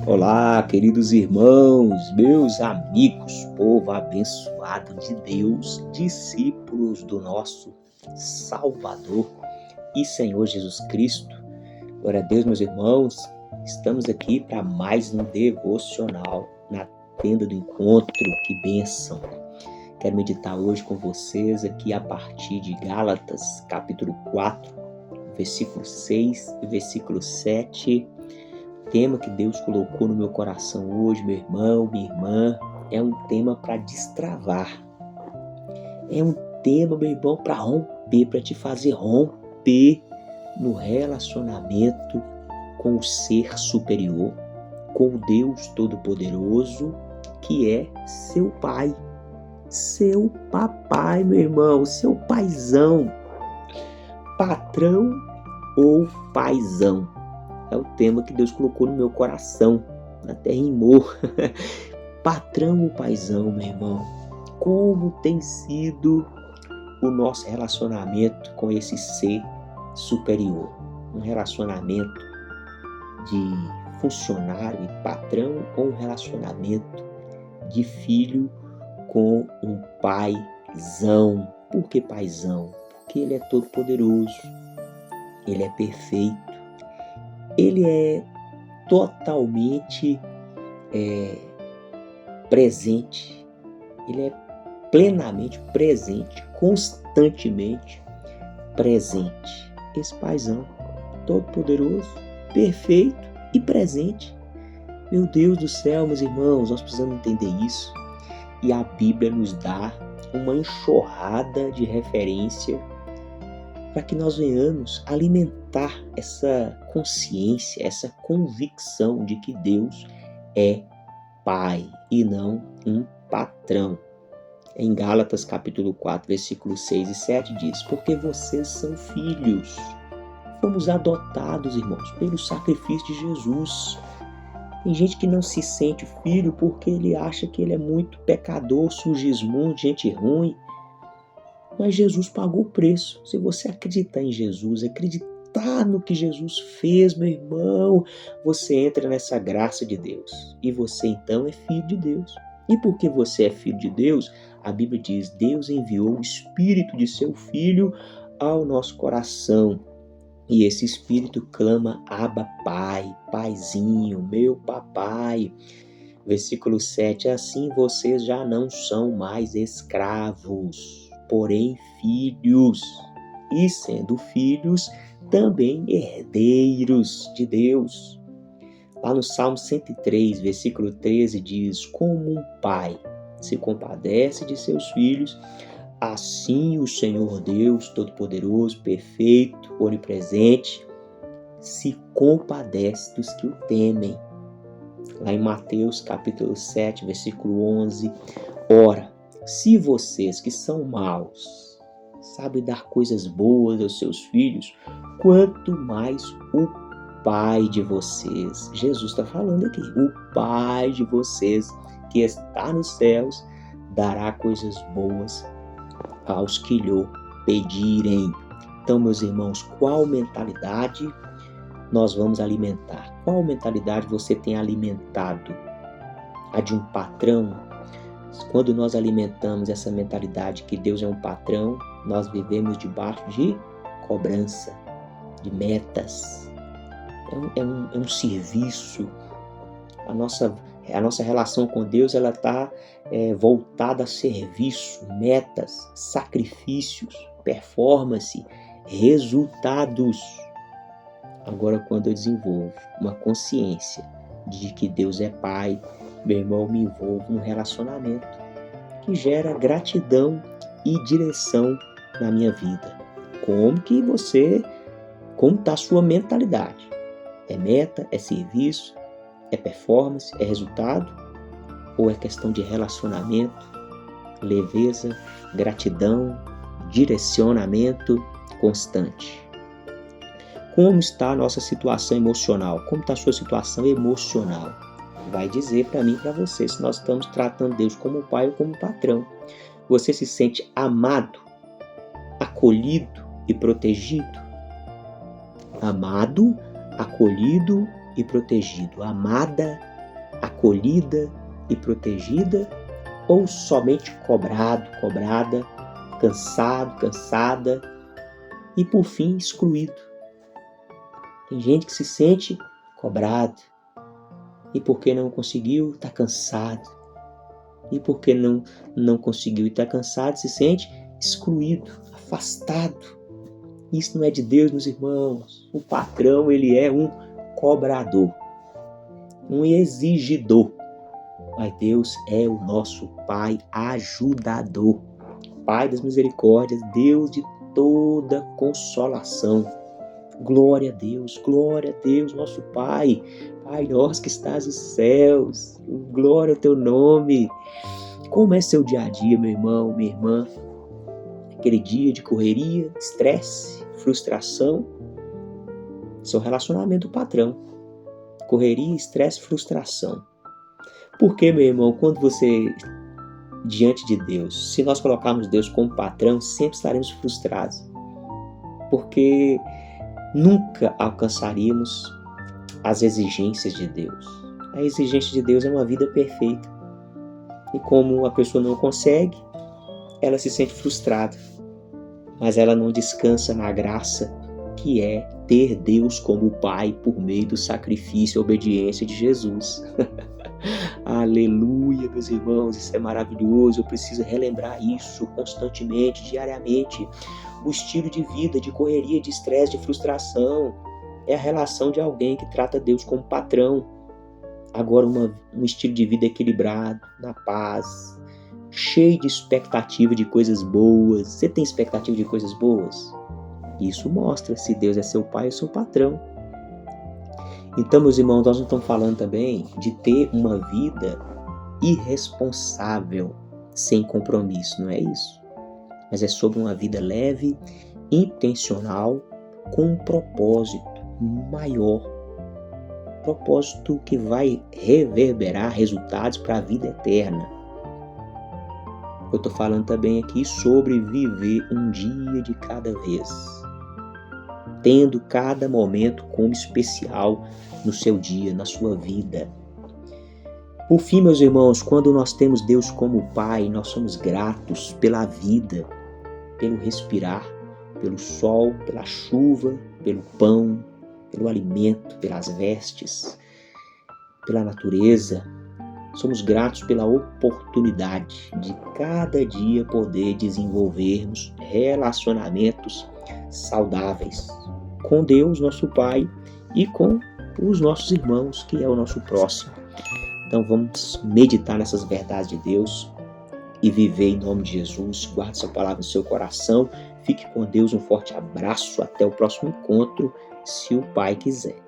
Olá, queridos irmãos, meus amigos, povo abençoado de Deus, discípulos do nosso Salvador e Senhor Jesus Cristo. Glória a Deus, meus irmãos, estamos aqui para mais um devocional na tenda do encontro. Que bênção! Quero meditar hoje com vocês aqui a partir de Gálatas, capítulo 4, versículo 6 e versículo 7. O tema que Deus colocou no meu coração hoje, meu irmão, minha irmã, é um tema para destravar. É um tema, meu irmão, para romper, para te fazer romper no relacionamento com o ser superior, com o Deus Todo-Poderoso, que é seu pai, seu papai, meu irmão, seu paizão, patrão ou paizão. É o tema que Deus colocou no meu coração, até rimou. Patrão ou paizão, meu irmão, como tem sido o nosso relacionamento com esse ser superior? Um relacionamento de funcionário e patrão ou um relacionamento de filho com um paizão? Por que paizão? Porque ele é todo poderoso, ele é perfeito, ele é totalmente presente, ele é plenamente presente, constantemente presente. Esse paizão, todo poderoso, perfeito e presente. Meu Deus do céu, meus irmãos, nós precisamos entender isso. E a Bíblia nos dá uma enxurrada de referência para que nós venhamos alimentar essa consciência, essa convicção de que Deus é Pai e não um patrão. Em Gálatas capítulo 4, versículos 6 e 7 diz: porque vocês são filhos, fomos adotados, irmãos, pelo sacrifício de Jesus. Tem gente que não se sente filho porque ele acha que ele é muito pecador, sugismundo, gente ruim. Mas Jesus pagou o preço. Se você acreditar em Jesus, acreditar no que Jesus fez, meu irmão, você entra nessa graça de Deus. E você então é filho de Deus. E porque você é filho de Deus, a Bíblia diz: Deus enviou o Espírito de seu Filho ao nosso coração. E esse Espírito clama: Abba, Pai, Paizinho, meu papai. Versículo 7, assim vocês já não são mais escravos, porém filhos, e sendo filhos, também herdeiros de Deus. Lá no Salmo 103, versículo 13 diz: como um pai se compadece de seus filhos, assim o Senhor Deus Todo-Poderoso, perfeito, onipresente, se compadece dos que o temem. Lá em Mateus capítulo 7, versículo 11, ora, se vocês que são maus sabem dar coisas boas aos seus filhos, quanto mais o Pai de vocês, Jesus está falando aqui, o Pai de vocês que está nos céus, dará coisas boas aos que lhe pedirem. Então, meus irmãos, qual mentalidade nós vamos alimentar? Qual mentalidade você tem alimentado? A de um patrão? Quando nós alimentamos essa mentalidade que Deus é um patrão, nós vivemos debaixo de cobrança, de metas. É um serviço. A nossa relação com Deus ela está voltada a serviço, metas, sacrifícios, performance, resultados. Agora, quando eu desenvolvo uma consciência de que Deus é Pai, meu irmão, me envolvo num relacionamento que gera gratidão e direção na minha vida. Como está a sua mentalidade? É meta, é serviço, é performance, é resultado? Ou é questão de relacionamento, leveza, gratidão, direcionamento constante? Como está a nossa situação emocional? Como está a sua situação emocional? Vai dizer para mim e para você se nós estamos tratando Deus como pai ou como patrão. Você se sente amado, acolhido e protegido? Amado, acolhido e protegido, amada, acolhida e protegida, ou somente cobrado, cobrada, cansado, cansada e por fim excluído? Tem gente que se sente cobrado e porque não conseguiu, está cansado. E porque não conseguiu e está cansado, se sente excluído, afastado. Isso não é de Deus, meus irmãos. O patrão, ele é um cobrador, um exigidor. Mas Deus é o nosso Pai ajudador, Pai das misericórdias, Deus de toda consolação. Glória a Deus, nosso Pai. Pai nosso que estás nos céus, glória ao teu nome. Como é seu dia a dia, meu irmão, minha irmã? Aquele dia de correria, estresse, frustração. Seu relacionamento patrão. Correria, estresse, frustração. Porque, meu irmão, quando você, diante de Deus, se nós colocarmos Deus como patrão, sempre estaremos frustrados. Porque nunca alcançaríamos as exigências de Deus. A exigência de Deus é uma vida perfeita. E como a pessoa não consegue, ela se sente frustrada. Mas ela não descansa na graça que é ter Deus como Pai por meio do sacrifício e obediência de Jesus. Aleluia, meus irmãos, isso é maravilhoso. Eu preciso relembrar isso constantemente, diariamente. O estilo de vida, de correria, de estresse, de frustração, é a relação de alguém que trata Deus como patrão. Agora, um estilo de vida equilibrado, na paz, cheio de expectativa de coisas boas. Você tem expectativa de coisas boas? Isso mostra se Deus é seu pai ou seu patrão. Então, meus irmãos, nós não estamos falando também de ter uma vida irresponsável, sem compromisso, não é isso? Mas é sobre uma vida leve, intencional, com um propósito maior. Propósito que vai reverberar resultados para a vida eterna. Eu estou falando também aqui sobre viver um dia de cada vez, tendo cada momento como especial no seu dia, na sua vida. Por fim, meus irmãos, quando nós temos Deus como Pai, nós somos gratos pela vida, pelo respirar, pelo sol, pela chuva, pelo pão, pelo alimento, pelas vestes, pela natureza. Somos gratos pela oportunidade de cada dia poder desenvolvermos relacionamentos saudáveis com Deus, nosso Pai, e com os nossos irmãos, que é o nosso próximo. Então vamos meditar nessas verdades de Deus e viver em nome de Jesus. Guarde essa palavra no seu coração. Fique com Deus, um forte abraço. Até o próximo encontro, se o Pai quiser.